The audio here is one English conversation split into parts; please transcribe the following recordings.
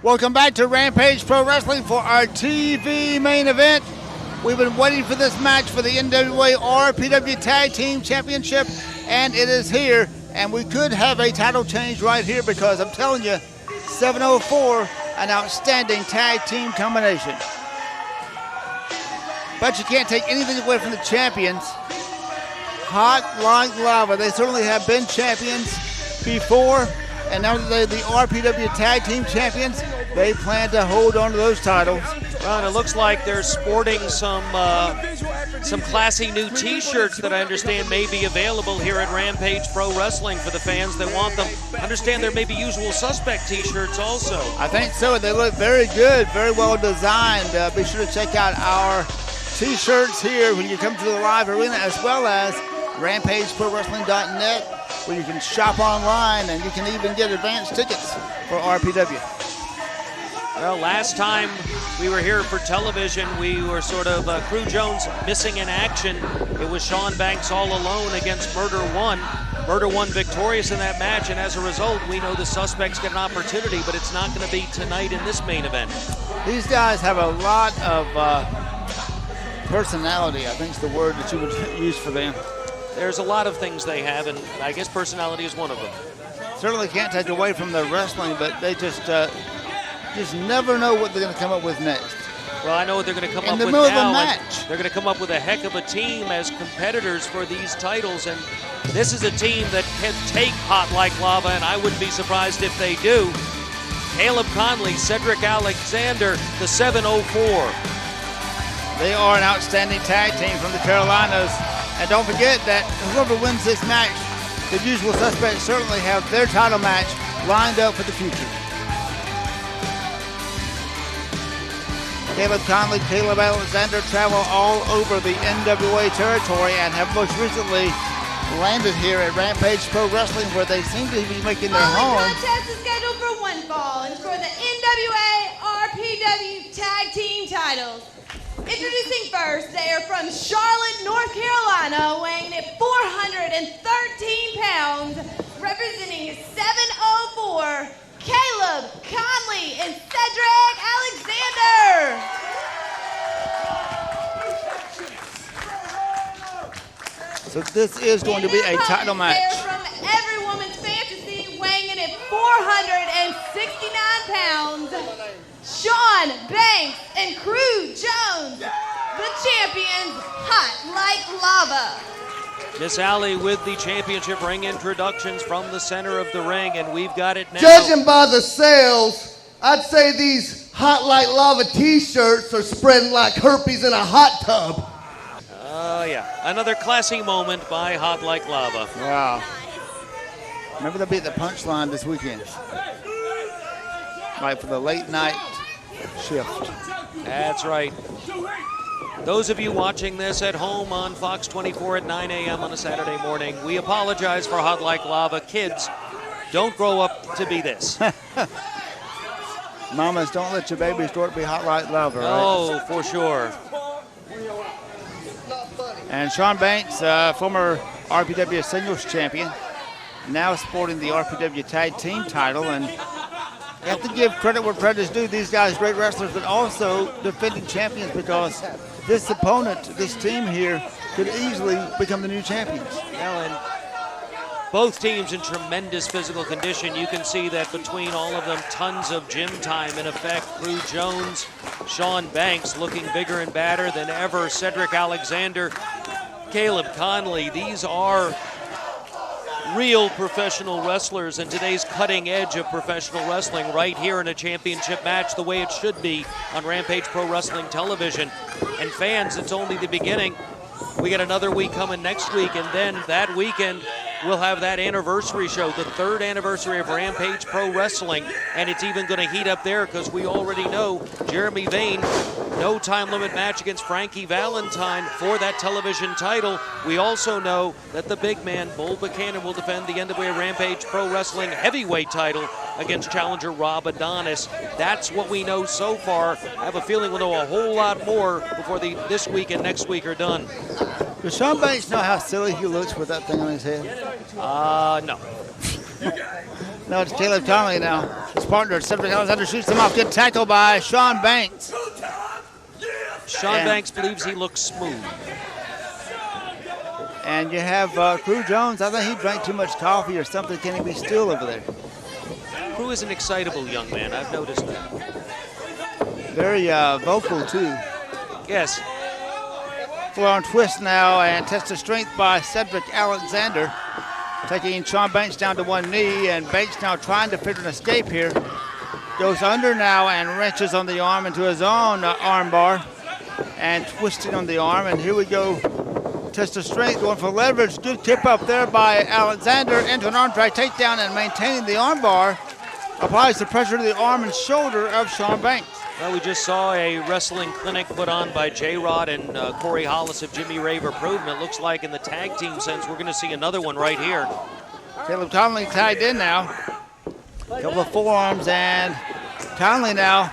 Welcome back to Rampage Pro Wrestling for our TV main event. We've been waiting for this match for the NWA RPW Tag Team Championship, and it is here. And we could have a title change right here because I'm telling you, 704, an outstanding tag team combination. But you can't take anything away from the champions. Hot like lava. They certainly have been champions before, and now that they're the RPW Tag Team Champions, they plan to hold on to those titles. Well, and it looks like they're sporting some classy new T-shirts that I understand may be available here at Rampage Pro Wrestling for the fans that want them. I understand there may be Usual Suspect T-shirts also. I think so. They look very good, very well designed. Be sure to check out our T-shirts here when you come to the live arena, as well as RampageProWrestling.net, where you can shop online and you can even get advanced tickets for RPW. Well, last time we were here for television, we were sort of Crew Jones missing in action. It was Shawn Banks all alone against Murder One. Murder One victorious in that match, and as a result, we know the Suspects get an opportunity, but it's not going to be tonight in this main event. These guys have a lot of personality, I think is the word that you would use for them. There's a lot of things they have, and I guess personality is one of them. Certainly can't take away from their wrestling, but they just never know what they're going to come up with next. Well, I know what they're going to come up with now. In the middle of a match. They're going to come up with a heck of a team as competitors for these titles, and this is a team that can take Hot Like Lava, and I wouldn't be surprised if they do. Caleb Konley, Cedric Alexander, the 704. They are an outstanding tag team from the Carolinas. And don't forget that whoever wins this match, the Usual Suspects certainly have their title match lined up for the future. Caleb Konley, Caleb Alexander travel all over the NWA territory and have most recently landed here at Rampage Pro Wrestling, where they seem to be making their home. The contest is scheduled for one fall and for the NWA RPW Tag Team titles. Introducing first, they are from Charlotte, North Carolina, weighing at 413 pounds, representing 704, Caleb Konley and Cedric Alexander. So this is going to be a title match. They're from Every Woman's Fantasy, weighing in at 469 pounds, Shawn Banks and Crew Jones, the champions, Hot Like Lava. Miss Allie with the championship ring introductions from the center of the ring, and we've got it now. Judging by the sales, I'd say these Hot Like Lava t-shirts are spreading like herpes in a hot tub. Yeah, another classy moment by Hot Like Lava. Wow. Maybe they'll be at the Punchline this weekend. Right, for the late night shift. That's right. Those of you watching this at home on Fox 24 at 9 a.m. on a Saturday morning, we apologize for Hot Like Lava. Kids, don't grow up to be this. Mamas, don't let your babies grow up to be Hot Like Lava, right? Oh, for sure. And Shawn Banks, former RPW singles champion, now sporting the RPW Tag Team title, and you have to give credit where credit is due. These guys, great wrestlers, but also defending champions, because this opponent, this team here, could easily become the new champions. Well, and both teams in tremendous physical condition. You can see that between all of them, tons of gym time in effect. Crew Jones, Shawn Banks looking bigger and badder than ever. Cedric Alexander, Caleb Konley. These are real professional wrestlers in today's cutting edge of professional wrestling, right here in a championship match the way it should be on Rampage Pro Wrestling television. And fans, it's only the beginning. We got another week coming next week, and then that weekend we'll have that anniversary show, the 3rd anniversary of Rampage Pro Wrestling, and it's even going to heat up there because we already know Jeremy Vane, no time limit match against Frankie Valentine for that television title. We also know that the big man, Bull Buchanan, will defend the NWA Rampage Pro Wrestling heavyweight title against challenger Rob Adonis. That's what we know so far. I have a feeling we'll know a whole lot more before this week and next week are done. Does Shawn Banks know how silly he looks with that thing on his head? No. No, it's Caleb Konley now. His partner, Cedric Alexander, shoots him off. Good tackle by Shawn Banks. Shawn Banks believes he looks smooth. And you have Crew Jones. I think he drank too much coffee or something. Can he be still over there? Crew is an excitable young man. I've noticed that. Very vocal, too. Yes. Forearm twist now and test of strength by Cedric Alexander. Taking Shawn Banks down to one knee, and Banks now trying to fit an escape here. Goes under now and wrenches on the arm into his own arm bar. And twisting on the arm, and here we go. Test of strength, going for leverage. Good tip up there by Alexander into an arm drag takedown and maintaining the arm bar. Applies the pressure to the arm and shoulder of Shawn Banks. Well, we just saw a wrestling clinic put on by J-Rod and Corey Hollis of Jimmy Rave Improvement. Looks like in the tag team sense, we're going to see another one right here. Caleb Konley tagged in now. Couple of forearms, and Konley now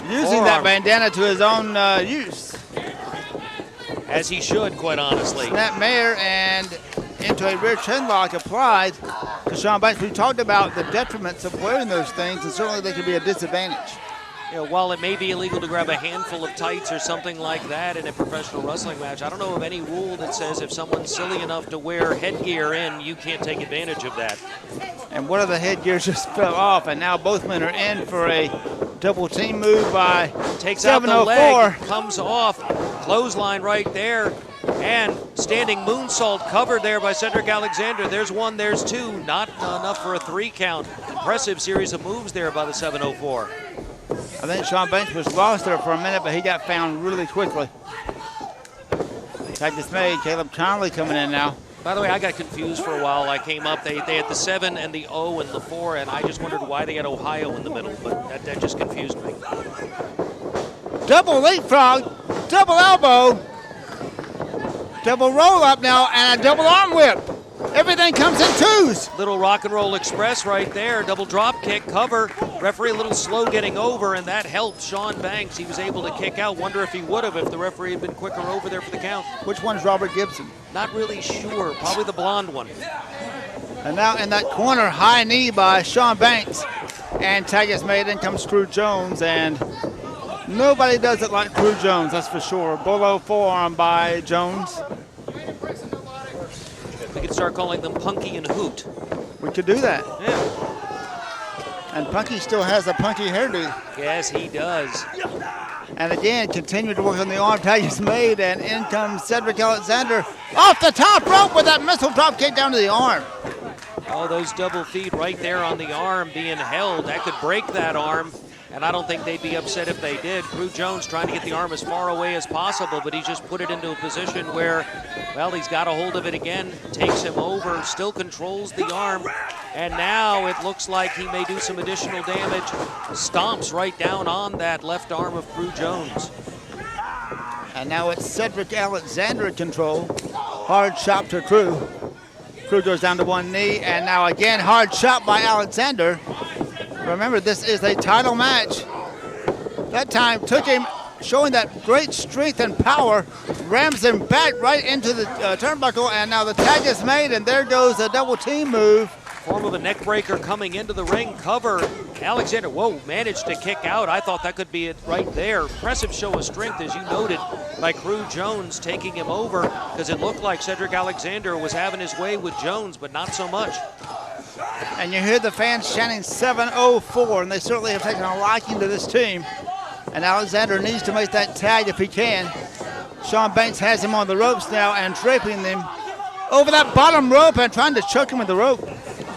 using that bandana to his own use. As he should, quite honestly. Snap mare and into a rear chin lock applied to Shawn Banks. We talked about the detriments of wearing those things, and certainly they could be a disadvantage. You know, while it may be illegal to grab a handful of tights or something like that in a professional wrestling match, I don't know of any rule that says if someone's silly enough to wear headgear in, you can't take advantage of that. And one of the headgears just fell off, and now both men are in for a double team move by Takes out the leg, comes off, clothesline right there, and standing moonsault covered there by Cedric Alexander. There's one, there's two, not enough for a 3 count. Impressive series of moves there by the 704. I think Shawn Banks was lost there for a minute, but he got found really quickly. Tag dismay, Caleb Konley coming in now. By the way, I got confused for a while. I came up, they had the 7 and the O and the 4, and I just wondered why they had Ohio in the middle, but that just confused me. Double leapfrog, double elbow, double roll up now, and a double arm whip. Everything comes in twos. Little rock and roll express right there. Double drop kick, cover. Referee a little slow getting over, and that helped Shawn Banks. He was able to kick out. Wonder if he would have if the referee had been quicker over there for the count. Which one's Robert Gibson? Not really sure. Probably the blonde one. And now in that corner, high knee by Shawn Banks. And tag is made. In comes Crew Jones, and nobody does it like Crew Jones, that's for sure. Bolo forearm by Jones. We could start calling them Punky and Hoot. We could do that. Yeah. And Punky still has a punky hairdo. Yes, he does. And again, continue to work on the arm. Tag is made, and in comes Cedric Alexander off the top rope with that missile drop kick down to the arm. All those double feet right there on the arm being held. That could break that arm, and I don't think they'd be upset if they did. Crew Jones trying to get the arm as far away as possible, but he just put it into a position where, well, he's got a hold of it again, takes him over, still controls the arm, and now it looks like he may do some additional damage. Stomps right down on that left arm of Crew Jones. And now it's Cedric Alexander in control. Hard chop to Crew. Crew goes down to one knee, and now again, hard chop by Alexander. Remember, this is a title match. That time took him, showing that great strength and power, rams him back right into the turnbuckle, and now the tag is made, and there goes a double team move. Form of a neck breaker coming into the ring, cover. Alexander, whoa, managed to kick out. I thought that could be it right there. Impressive show of strength, as you noted, by Crew Jones taking him over, because it looked like Cedric Alexander was having his way with Jones, but not so much. And you hear the fans chanting 704, and they certainly have taken a liking to this team. And Alexander needs to make that tag if he can. Shawn Banks has him on the ropes now and draping him over that bottom rope and trying to choke him with the rope.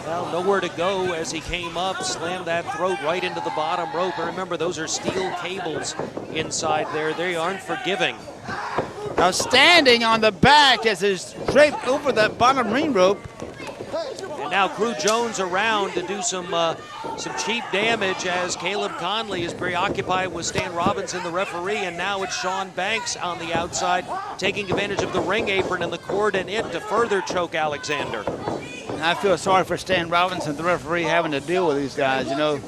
Well, nowhere to go as he came up, slammed that throat right into the bottom rope. And remember, those are steel cables inside there. They aren't forgiving. Now standing on the back as he's draped over that bottom ring rope. And now Crew Jones around to do some cheap damage as Caleb Konley is preoccupied with Stan Robinson, the referee, and now it's Shawn Banks on the outside taking advantage of the ring apron and the cord in it to further choke Alexander. I feel sorry for Stan Robinson, the referee, having to deal with these guys. You know,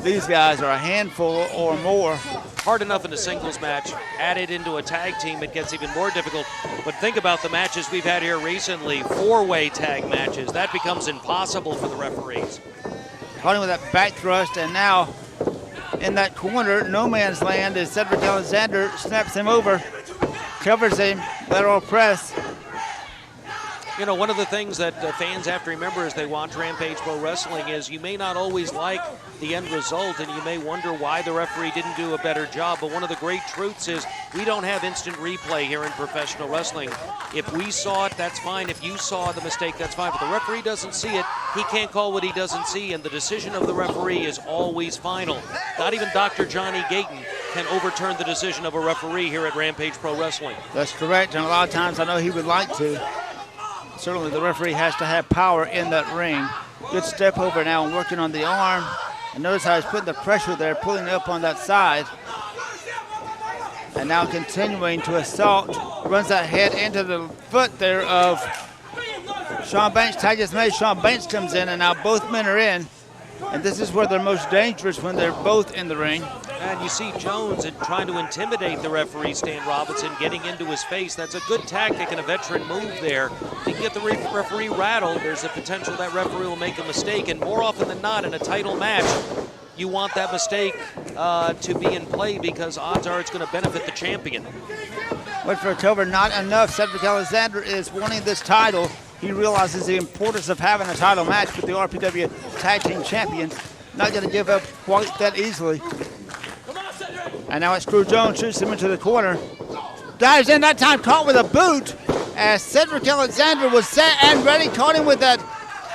these guys are a handful or more. Hard enough in a singles match. Added into a tag team, it gets even more difficult. But think about the matches we've had here recently, 4-way tag matches. That becomes impossible for the referees. caught him with that back thrust, and now in that corner, no man's land, as Cedric Alexander snaps him over, covers him, lateral press. You know, one of the things that fans have to remember as they watch Rampage Pro Wrestling is you may not always like the end result, and you may wonder why the referee didn't do a better job, but one of the great truths is we don't have instant replay here in professional wrestling. If we saw it, that's fine. If you saw the mistake, that's fine. But the referee doesn't see it. He can't call what he doesn't see, and the decision of the referee is always final. Not even Dr. Johnny Gayton can overturn the decision of a referee here at Rampage Pro Wrestling. That's correct, and a lot of times I know he would like to. Certainly the referee has to have power in that ring. Good step over now and working on the arm. And notice how he's putting the pressure there, pulling up on that side. And now continuing to assault. Runs that head into the foot there of Shawn Banks. Tag is made. Shawn Banks comes in, and now both men are in. And this is where they're most dangerous, when they're both in the ring. And you see Jones trying to intimidate the referee, Stan Robinson, getting into his face. That's a good tactic and a veteran move there. If you get the referee rattled, there's a potential that referee will make a mistake. And more often than not, in a title match, you want that mistake to be in play, because odds are it's going to benefit the champion. Went for a cover, not enough. Cedric Alexander is wanting this title. He realizes the importance of having a title match with the RPW Tag Team Champions. Not going to give up quite that easily. And now it's Crew Jones, shoots him into the corner. Dives in, that time caught with a boot, as Cedric Alexander was set and ready. Caught him with that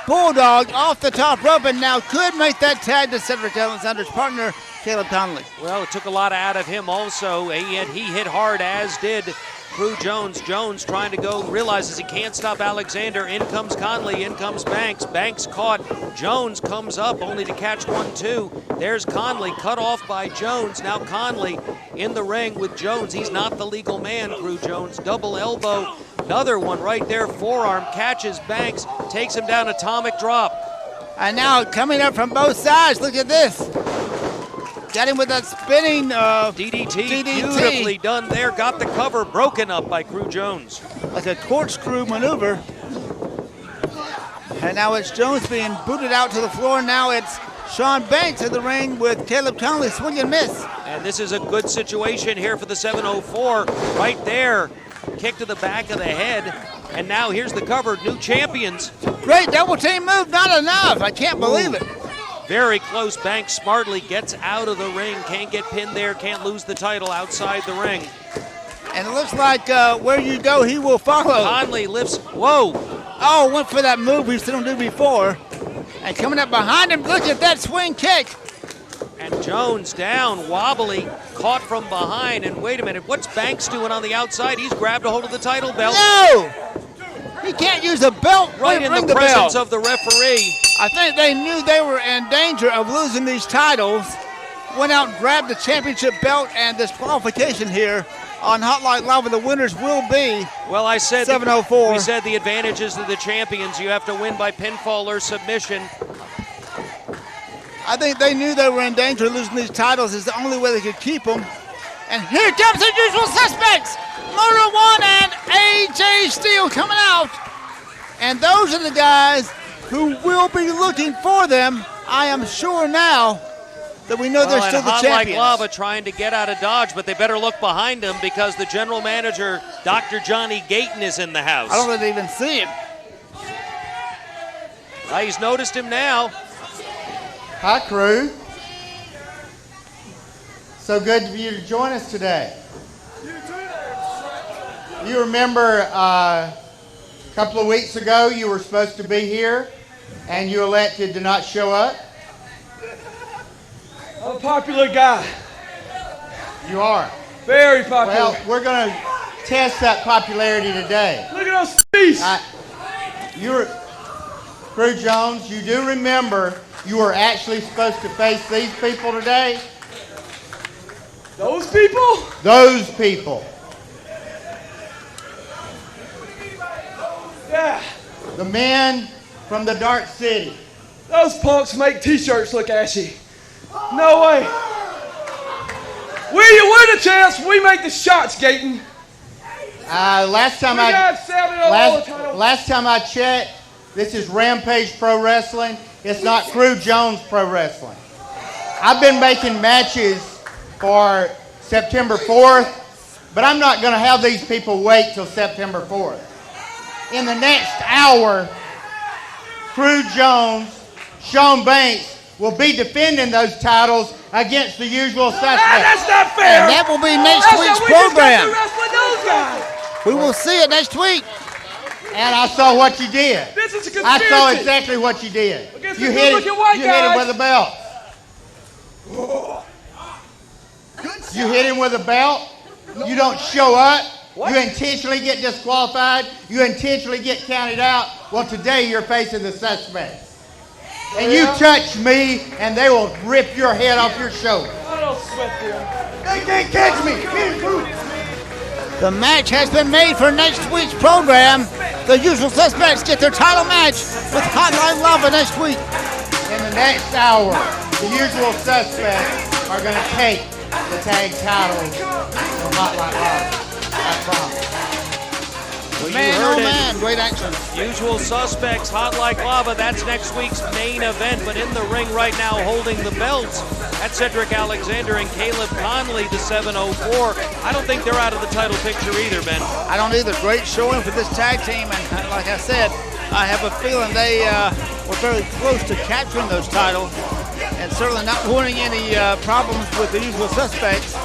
bulldog off the top rope, and now could make that tag to Cedric Alexander's partner, Caleb Konley. Well, it took a lot out of him also. He hit hard, as did Crew Jones. Jones trying to go, realizes he can't stop Alexander. In comes Konley, in comes Banks. Banks caught. Jones comes up only to catch 1-2. There's Konley, cut off by Jones. Now Konley in the ring with Jones. He's not the legal man, Crew Jones. Double elbow. Another one right there, forearm, catches Banks, takes him down, atomic drop. And now coming up from both sides, look at this. Got him with that spinning DDT. Beautifully done there. Got the cover, broken up by Crew Jones. Like a corkscrew maneuver. And now it's Jones being booted out to the floor. Now it's Shawn Banks in the ring with Caleb Konley, swing and miss. And this is a good situation here for the 704. Right there. Kick to the back of the head. And now here's the cover. New champions. Great double team move. Not enough. I can't believe it. Very close. Banks smartly gets out of the ring. Can't get pinned there. Can't lose the title outside the ring. And it looks like where you go, he will follow. Konley lifts. Whoa. Oh, went for that move we've seen him do before. And coming up behind him, look at that swing kick. And Jones down, wobbly, caught from behind. And wait a minute, what's Banks doing on the outside? He's grabbed a hold of the title belt. No! He can't use a belt. Right in the presence of the referee. I think they knew they were in danger of losing these titles. Went out and grabbed the championship belt, and disqualification here on Hotline Live. The winners will be, well, I said 704. We said the advantages of the champions. You have to win by pinfall or submission. I think they knew they were in danger of losing these titles. Is the only way they could keep them. And here comes the usual suspects. Motor One and AJ Steele coming out. And those are the guys who will be looking for them. I am sure now that we know they're still the champions. Like lava trying to get out of Dodge, but they better look behind them, because the general manager, Dr. Johnny Gayton, is in the house. I don't really even see him. He's noticed him now. Hi, crew. So good for you to join us today. You remember a couple of weeks ago you were supposed to be here and you elected to not show up? I'm a popular guy. You are? Very popular. Well, we're going to test that popularity today. Look at those feet. Crew Jones, you do remember you were actually supposed to face these people today? Those people? Those people. Yeah. The men from the Dark City. Those punks make t-shirts look ashy. No way. We win a chance, we make the shots, Gayton. Last time I checked, this is Rampage Pro Wrestling. It's not Crew Jones Pro Wrestling. I've been making matches for September 4th, but I'm not going to have these people wait till September 4th. In the next hour, Crew Jones, Shawn Banks, will be defending those titles against the usual suspects. That's not fair. And that will be next week's We just got program. through wrestling those guys. We will see it next week. And I saw what you did. This is a conspiracy. I saw exactly what you did. Against You the hit it. good-looking white You hit him guys. with a belt. You hit him with a belt. You don't show up. What? You intentionally get disqualified. You intentionally get counted out. Well, today you're facing the suspect. And you touch me, and they will rip your head off your shoulder. I don't sweat them. They can't catch me. The match has been made for next week's program. The usual suspects get their title match with Hotline Lava next week. In the next hour, the usual suspects are going to take the tag titles from Hotline Live. I promise. Well, you Man, heard oh it. man, great action. Usual suspects, hot like lava. That's next week's main event. But in the ring right now, holding the belts, that's Cedric Alexander and Caleb Konley, the 704. I don't think they're out of the title picture either, Ben. I don't either. Great showing for this tag team, and like I said, I have a feeling they were very close to capturing those titles, and certainly not wanting any problems with the usual suspects.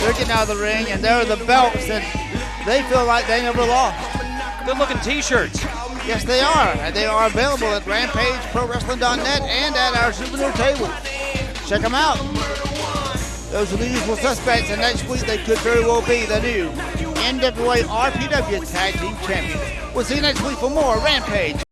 They're getting out of the ring, and there are the belts that they feel like they never lost. Good-looking T-shirts. Yes, they are. And they are available at RampageProWrestling.net and at our souvenir table. Check them out. Those are the usual suspects, and next week they could very well be the new NWA RPW Tag Team Champions. We'll see you next week for more Rampage.